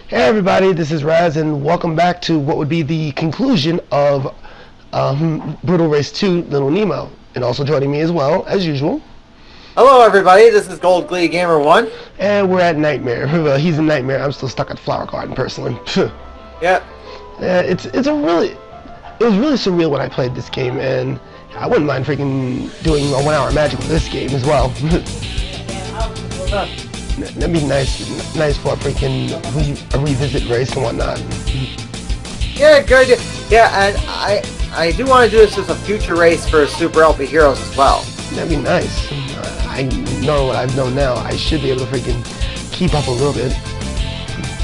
Hey everybody, this is Raz, and welcome back to what would be the conclusion of Brutal Race 2 Little Nemo. And also joining me as well, as usual. Hello everybody, this is Gold Glee Gamer 1. And we're at Nightmare. Well, he's in Nightmare, I'm still stuck at Flower Garden, personally. Yeah. It was really surreal when I played this game, and I wouldn't mind freaking doing a 1 hour magic with this game as well. That'd be nice for a freaking revisit race and whatnot. Yeah, good. Yeah, and I do want to do this as a future race for Super LP Heroes as well. That'd be nice. I know what I've known now. I should be able to freaking keep up a little bit.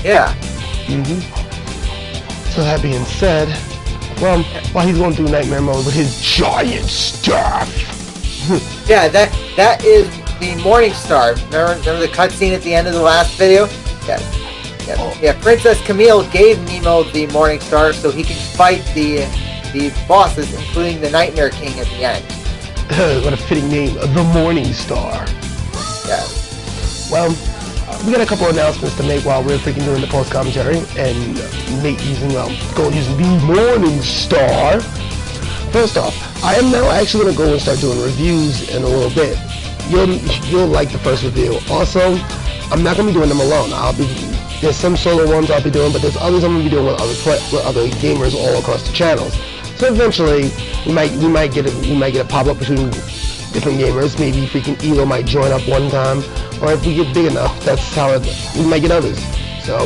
Yeah. So that being said, well, while he's going through Nightmare mode with his giant staff. Yeah, that is the Morning Star. Remember the cutscene at the end of the last video? Yes. Yeah. Oh. Yeah. Princess Camille gave Nemo the Morning Star so he can fight the bosses, including the Nightmare King at the end. What a fitting name, the Morning Star. Yeah. Well, we got a couple announcements to make while we're freaking doing the post commentary, and using the Morning Star. First off, I am now actually going to go and start doing reviews in a little bit. You'll like the first review. Also, I'm not going to be doing them alone. There's some solo ones I'll be doing, but there's others I'm going to be doing with other gamers all across the channels. So eventually, we might get a pop up between different gamers. Maybe freaking Elo might join up one time, or if we get big enough, that's how we might get others. So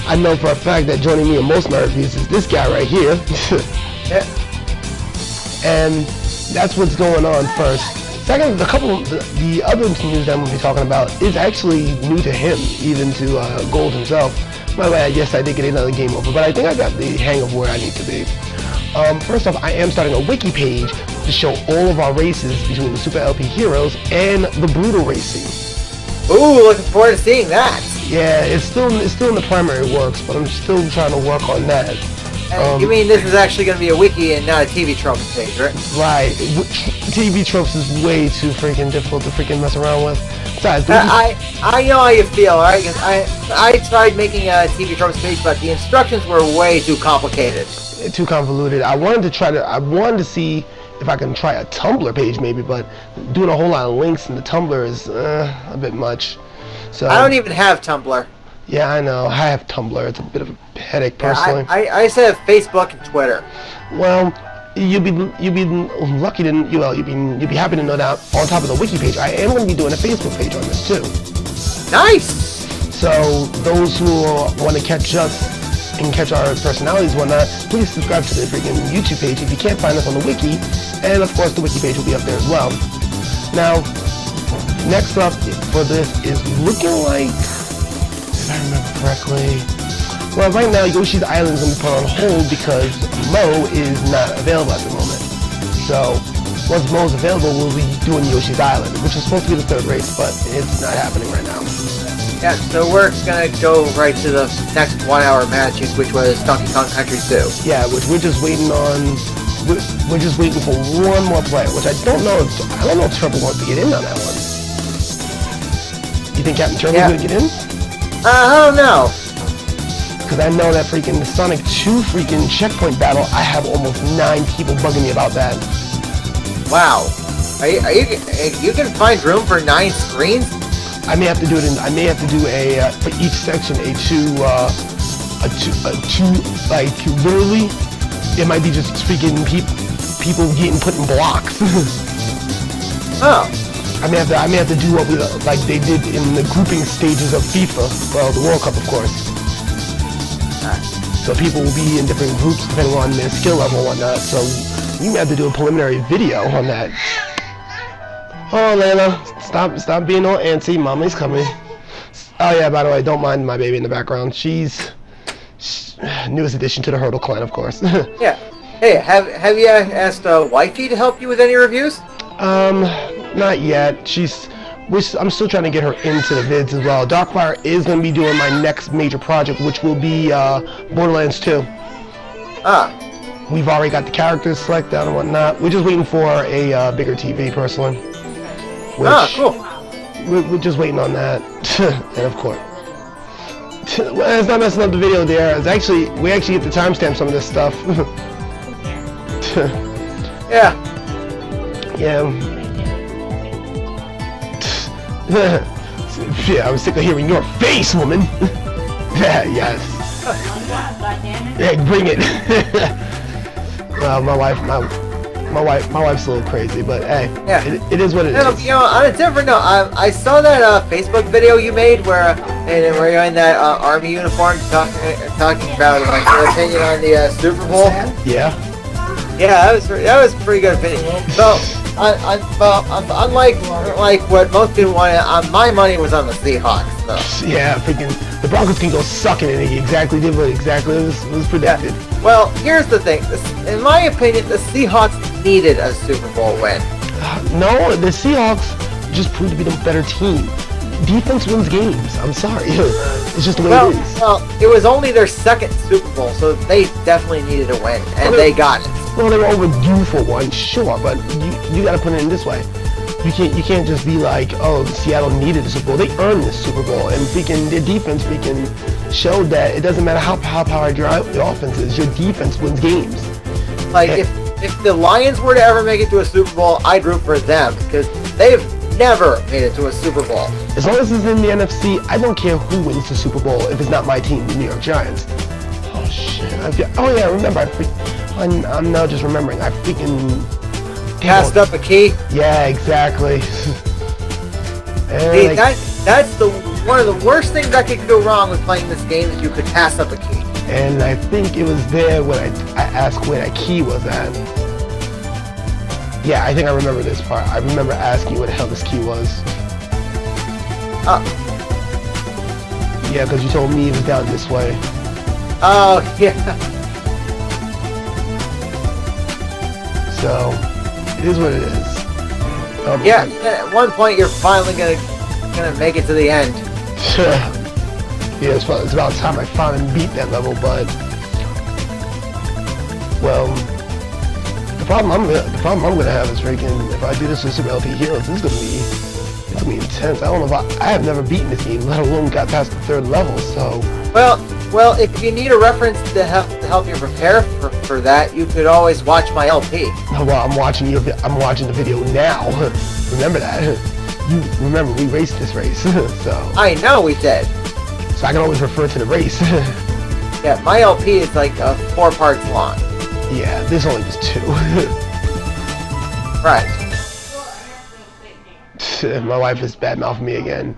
I know for a fact that joining me in most of my reviews is this guy right here. Yeah. And that's what's going on first. Second, the other news that I'm going to be talking about is actually new to him, even to Gold himself. By the way, yes, I did get another game over, but I think I got the hang of where I need to be. First off, I am starting a wiki page to show all of our races between the Super LP Heroes and the Brutal Racing. Ooh, looking forward to seeing that. Yeah, it's still in the primary works, but I'm still trying to work on that. You mean this is actually going to be a wiki and not a TV tropes page, right? Right. TV tropes is way too freaking difficult to freaking mess around with. Besides, I know how you feel, alright? I tried making a TV tropes page, but the instructions were way too complicated. Too convoluted. I wanted to see if I can try a Tumblr page maybe, but doing a whole lot of links in the Tumblr is a bit much. So I don't even have Tumblr. Yeah, I know. I have Tumblr. It's a bit of a headache personally. Yeah, I just have Facebook and Twitter. Well, you'll be lucky to you'll be happy to know that on top of the wiki page, I am going to be doing a Facebook page on this too. Nice. So those who want to catch us and catch our personalities and whatnot, please subscribe to the freaking YouTube page if you can't find us on the wiki, and of course the wiki page will be up there as well. Now, next up for this is looking like, if I remember correctly, well, right now Yoshi's Island is going to be put on hold because Mo is not available at the moment. So once Mo's available, we'll be doing Yoshi's Island, which is supposed to be the third race, but it's not happening right now. Yeah, so we're gonna go right to the next 1 hour magic, which was Donkey Kong Country 2. Yeah, which we're just waiting on. We're just waiting for one more player, which I don't know if Trevor wants to get in on that one. You think Captain Trevor's gonna get in? I don't know. Because I know that freaking the Sonic 2 freaking checkpoint battle, I have almost 9 people bugging me about that. Wow. You can find room for 9 screens? I may have to do it in. I may have to do a for each section a two like literally. It might be just freaking people getting put in blocks. Oh. I may have to do what we like they did in the grouping stages of FIFA, well, the World Cup, of course. So people will be in different groups depending on their skill level and whatnot. So you may have to do a preliminary video on that. Oh, Layla, stop being all antsy. Mommy's coming. Oh yeah, by the way, don't mind my baby in the background. She's newest addition to the Hurdle clan, of course. Yeah. Hey, have you asked Wifey to help you with any reviews? Not yet. I'm still trying to get her into the vids as well. Darkfire is going to be doing my next major project, which will be Borderlands 2. Ah. We've already got the characters selected and whatnot. We're just waiting for a bigger TV, personally. Which, cool. We're just waiting on that. And of course. Well, it's not messing up the video there. It's actually, we actually get to timestamp some of this stuff. Yeah. Yeah. Yeah, I was sick of hearing your face, woman. Yeah, yes. Yeah, bring it. Well, my wife's a little crazy, but hey, yeah. it is what it is. You know, on a different note, I saw that Facebook video you made where you're in that army uniform talking about like your opinion on the Super Bowl. Yeah. Yeah, that was a pretty good opinion. So, unlike what most people wanted, my money was on the Seahawks. So. Yeah, freaking the Broncos can go sucking, and he exactly did what exactly was predicted. Yeah. Well, here's the thing. In my opinion, the Seahawks needed a Super Bowl win. No, the Seahawks just proved to be the better team. Defense wins games. I'm sorry. It's just the way it is. Well, it was only their second Super Bowl, so they definitely needed a win, and they got it. Well, they were overdue for one, sure, but you got to put it in this way. You can't just be like, oh, Seattle needed a Super Bowl. They earned this Super Bowl, and freaking their defense freaking showed that it doesn't matter how powered your offense is. Your defense wins games. Like if the Lions were to ever make it to a Super Bowl, I'd root for them because they've never made it to a Super Bowl. As long as it's in the NFC, I don't care who wins the Super Bowl if it's not my team, the New York Giants. Oh shit! Oh yeah, remember I'm now just remembering. I freaking passed up a key. Yeah, exactly. See, that's one of the worst things that could go wrong with playing this game is you could pass up a key. And I think it was there when I asked where that key was at. Yeah, I think I remember this part. I remember asking where the hell this key was. Yeah, because you told me it was down this way. Oh, yeah. So, it is what it is. Yeah, at one point you're finally gonna make it to the end. Yeah, it's about time I finally beat that level, but well, the problem I'm gonna have is freaking if I do this with Super LP Heroes, it's gonna be intense. I don't know if I have never beaten this game, let alone got past the third level. So well, if you need a reference to help you prepare for that, you could always watch my LP. Well, I'm watching the video now. Remember that. You remember we raced this race, so. I know we did. So I can always refer to the race. Yeah, my LP is like 4 parts long. Yeah, this only was 2. Right. My wife is bad-mouthing me again.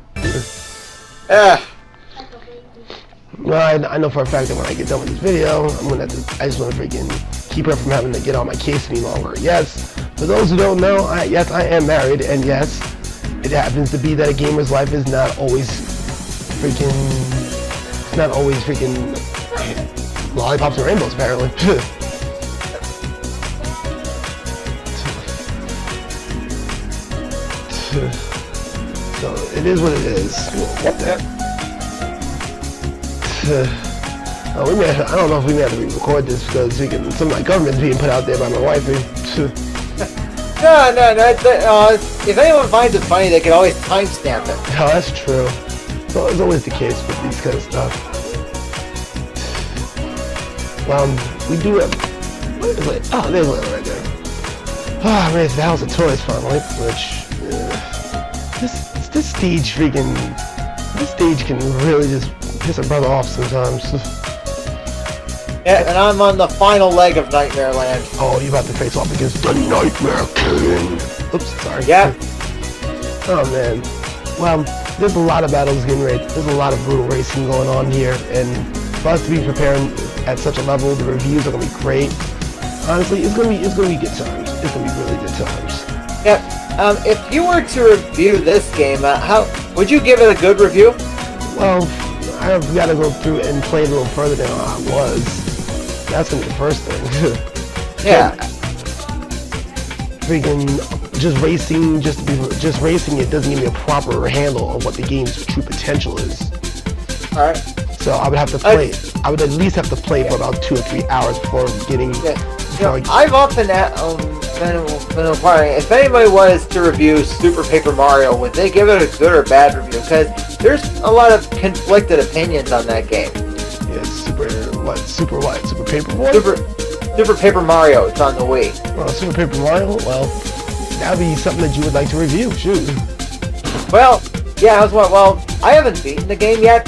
Well, I know for a fact that when I get done with this video, I just want to freaking keep her from having to get on my case any longer. Yes, for those who don't know, yes, I am married, and yes, it happens to be that a gamer's life is not always freaking lollipops and rainbows, apparently. So, it is what it is. What the? I don't know if we may have to re-record this because some of my government's being put out there by my wifey. No. If anyone finds it funny, they can always timestamp it. Oh, that's true. So it's always the case with these kind of stuff. Well, we do have. What is it? Oh, there's one right there. Oh man, it's the House of Toys finally. Which this stage can really just piss a brother off sometimes. Yeah, and I'm on the final leg of Nightmare Land. Oh, you about to face off against the Nightmare King. Oops, sorry. Yeah. Oh man. Well, there's a lot of battles getting ready. There's a lot of brutal racing going on here, and for us to be preparing at such a level, the reviews are gonna be great. Honestly, it's gonna be good times. It's gonna be really good times. Yeah. If you were to review this game, how would you give it a good review? Well, I've got to go through and play a little further than I was. That's gonna be the first thing. Yeah. Freaking just racing it doesn't give me a proper handle of what the game's true potential is. All right. So I would have to play. I would at least have to play for about 2 or 3 hours before getting I've often been inquiring if anybody was to review Super Paper Mario, would they give it a good or bad review? Because there's a lot of conflicted opinions on that game. Yeah, Super Paper Mario? Super Paper Mario. It's on the Wii. Well, Super Paper Mario. Well, that'd be something that you would like to review. Shoot. Well, yeah. I haven't beaten the game yet,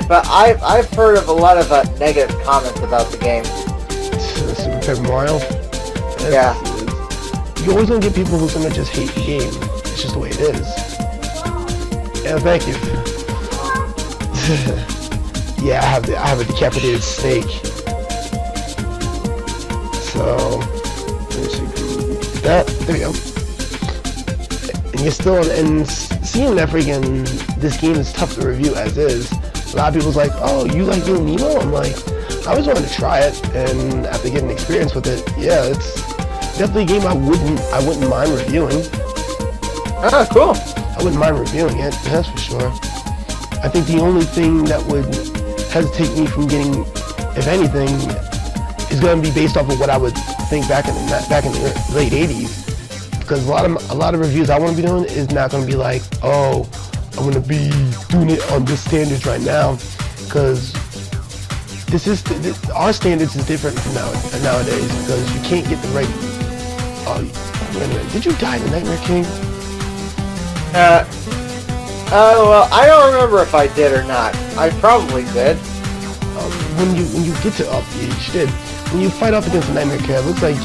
but I've heard of a lot of negative comments about the game. Super Paper Mario. Yeah. You're always gonna get people who's gonna just hate the game. It's just the way it is. Yeah, thank you. Yeah, I have a decapitated snake. So, let me see. There we go. And you're still, and seeing that freaking, this game is tough to review as is. A lot of people's like, oh, you like doing Nemo? I'm like, I always wanted to try it, and after getting experience with it, yeah, it's definitely a game I wouldn't mind reviewing. Ah, cool. I wouldn't mind reviewing it, that's for sure. I think the only thing that would hesitate me from getting, if anything, is going to be based off of what I would think back in the late 80s. Because a lot of reviews I want to be doing is not going to be like, oh, I'm going to be doing it on this standards right now. Because our standards is different from nowadays. Because you can't get the right. Oh, wait a minute. Did you die in the Nightmare King? Well, I don't remember if I did or not. I probably did. When you get to you did. When you fight off against the Nightmare King, it looks like.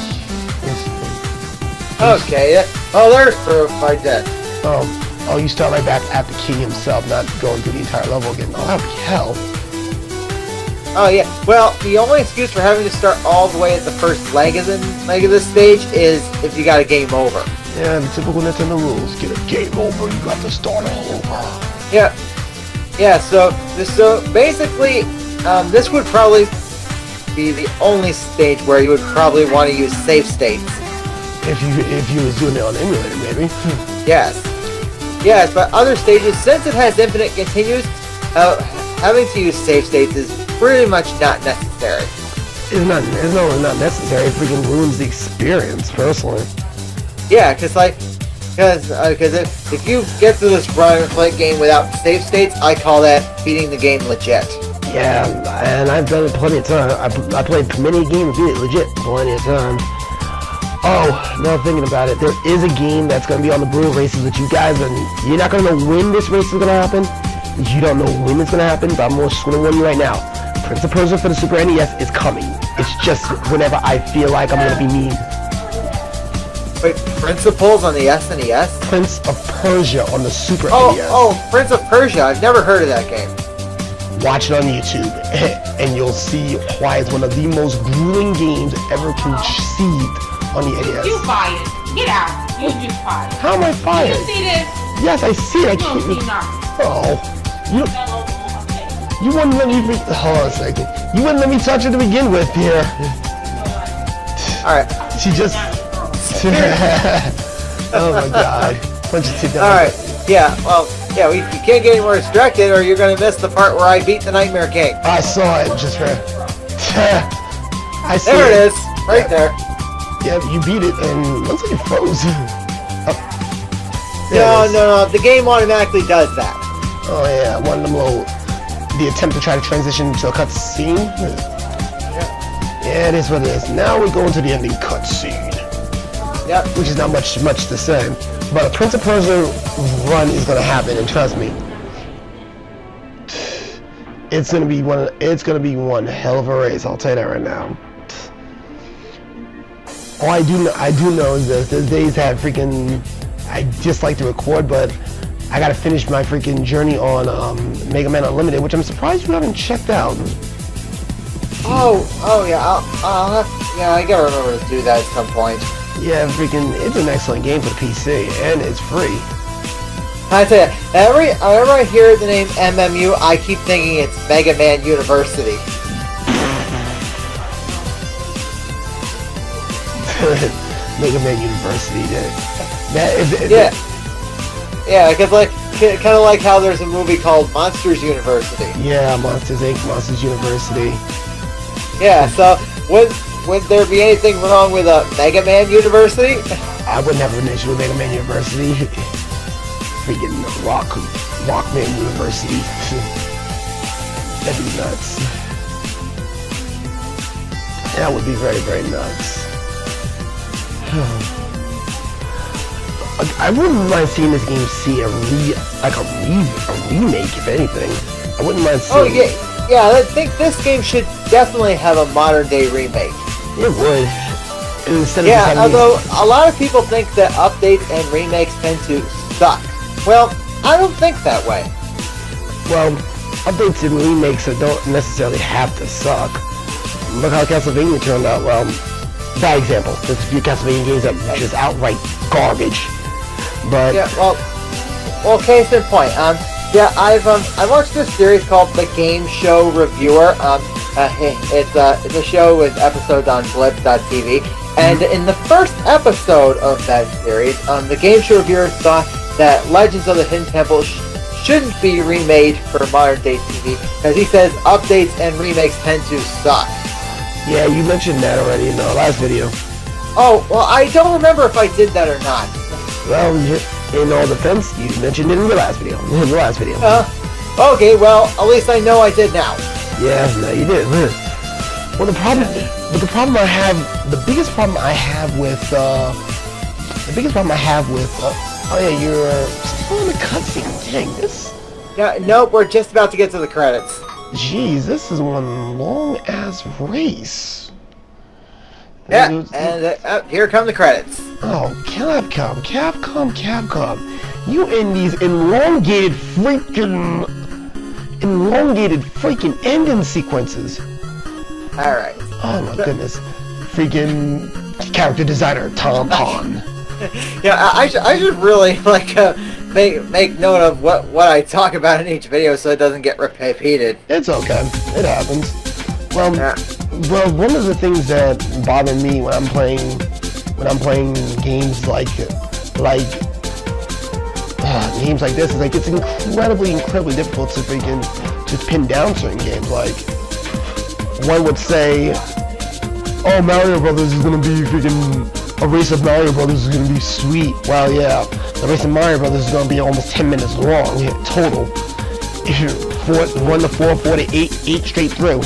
Okay, yeah. Oh, there's proof I did. Oh, you start right back at the king himself, not going through the entire level again. Oh, that'd be hell. Oh yeah. Well, the only excuse for having to start all the way at the first leg of this stage is if you got a game over. Yeah, the typical Nintendo rules. Get a game over, you got to start all over. Yeah. Yeah. So basically, this would probably be the only stage where you would probably want to use save states. If you was doing it on emulator, maybe. Yes. Yes, but other stages, since it has infinite continues, having to use save states is pretty much not necessary. It's not necessary. It freaking ruins the experience, personally. Yeah, because if you get through this run and play game without save states, I call that beating the game legit. Yeah, and I've done it plenty of times. I played many games, beat it legit plenty of times. Oh, now thinking about it, there is a game that's going to be on the Brutal Races with you guys, and you're not going to know when this race is going to happen. You don't know when it's going to happen, but I'm just going to warn you right now. Prince of Persia for the Super NES is coming. It's just whenever I feel like I'm going to be mean. Wait, Principles on the SNES? Prince of Persia on the Super NES. Oh, Prince of Persia. I've never heard of that game. Watch it on YouTube, and you'll see why it's one of the most grueling games ever conceived on the NES. You fired. Get out. You just fired. How am I fired? You see this? Yes, I see it. I can't. Oh, you wouldn't let me. Hold on a second. You wouldn't let me touch it to begin with here. All right. She just. Oh my God. Punch it down. All right. Yeah. Well. Yeah. You can't get any more distracted, or you're gonna miss the part where I beat the Nightmare King. I saw it just for. I see there it is. Right there. Yeah, you beat it, and looks like it froze. No. The game automatically does that. Oh yeah, one of them little. The attempt to try to transition to a cutscene. Yeah, it is what it is. Now we go into the ending cutscene. Yep. Which is not much to say, but a Prince of Persia run is gonna happen, and trust me, it's gonna be one hell of a race. I'll tell you that right now. All I do know is this. Those days had freaking. I just like to record, but I gotta finish my freaking journey on Mega Man Unlimited, which I'm surprised you haven't checked out. Oh yeah. I gotta remember to do that at some point. Yeah, freaking, it's an excellent game for the PC, and it's free. I tell you, whenever I hear the name MMU, I keep thinking it's Mega Man University. Mega Man University, Yeah, because kind of like how there's a movie called Monsters University. Yeah, Monsters Inc., Monsters University. Yeah, so would there be anything wrong with a Mega Man University? I wouldn't have an issue with Mega Man University. Freaking Rockman University. That'd be nuts. That would be very, very nuts. I wouldn't mind seeing this game see a remake, if anything. I wouldn't mind seeing. Oh yeah, I think this game should definitely have a modern day remake. It would. Instead of yeah, although a lot of people think that updates and remakes tend to suck. Well, I don't think that way. Well, updates and remakes don't necessarily have to suck. Look how Castlevania turned out. Well, bad example. There's a few Castlevania games that are just outright garbage. But yeah, well, case in point. Yeah, I watched this series called The Game Show Reviewer. It's a show with episodes on Blip.tv, and in the first episode of that series, the Game Show Reviewer thought that Legends of the Hidden Temple shouldn't be remade for modern day TV because he says updates and remakes tend to suck. Yeah, you mentioned that already in the last video. Oh, well, I don't remember if I did that or not. Well, in all defense, you mentioned it in the last video. Okay, well, at least I know I did now. Yeah, no, you did. Well, the biggest problem I have with, oh yeah, you're still in the cutscene. Dang, this. Yeah, nope, we're just about to get to the credits. Jeez, this is one long-ass race. Yeah, and here come the credits. Oh, Capcom. You in these elongated freaking ending sequences. Alright. Oh my goodness. Freaking character designer, Tom Hahn. Yeah, I should really, make note of what I talk about in each video so it doesn't get repeated. It's okay. It happens. Well, one of the things that bother me when I'm playing games like games like this is it's incredibly difficult to freaking just pin down certain games. Like, one would say, oh, Mario Brothers is gonna be freaking a race of Mario Brothers is gonna be sweet. Well, yeah, the race of Mario Brothers is gonna be almost 10 minutes long total. 1 to 4, 4 to 8 straight through.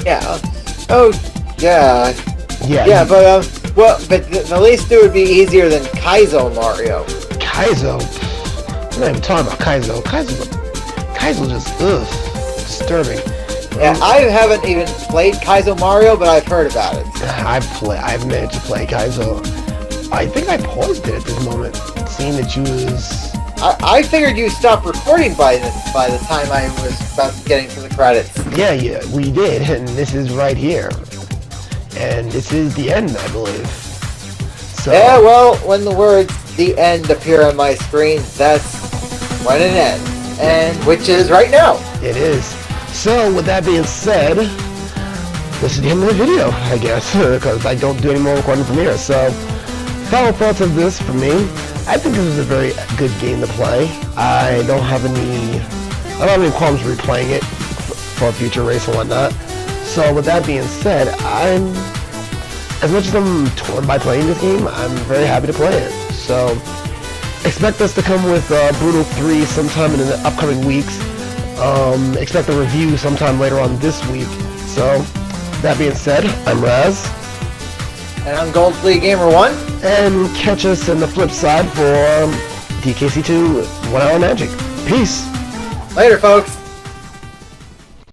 Yeah. Oh, yeah. Yeah, but at least it would be easier than Kaizo Mario. Kaizo? I'm not even talking about Kaizo. Kaizo just, disturbing. Yeah, I haven't even played Kaizo Mario, but I've heard about it. I've managed to play Kaizo. I think I paused it at this moment, seeing that you was... I figured you stopped recording by the time I was about getting to the credits. Yeah, we did, and this is right here. And this is the end, I believe. So, yeah, well, when the words "the end" appear on my screen, that's when it ends. And which is right now. It is. So, with that being said, this is the end of the video, I guess, because I don't do any more recording from here. So, final thoughts of this for me. I think this is a very good game to play. I don't have any problems replaying it for a future race and whatnot. So with that being said, as much as I'm torn by playing this game, I'm very happy to play it. So expect us to come with Brutal 3 sometime in the upcoming weeks. Expect a review sometime later on this week. So that being said, I'm Raz. And I'm Gold Flea Gamer 1. And catch us in the flip side for DKC2 1 Hour Magic. Peace. Later, folks.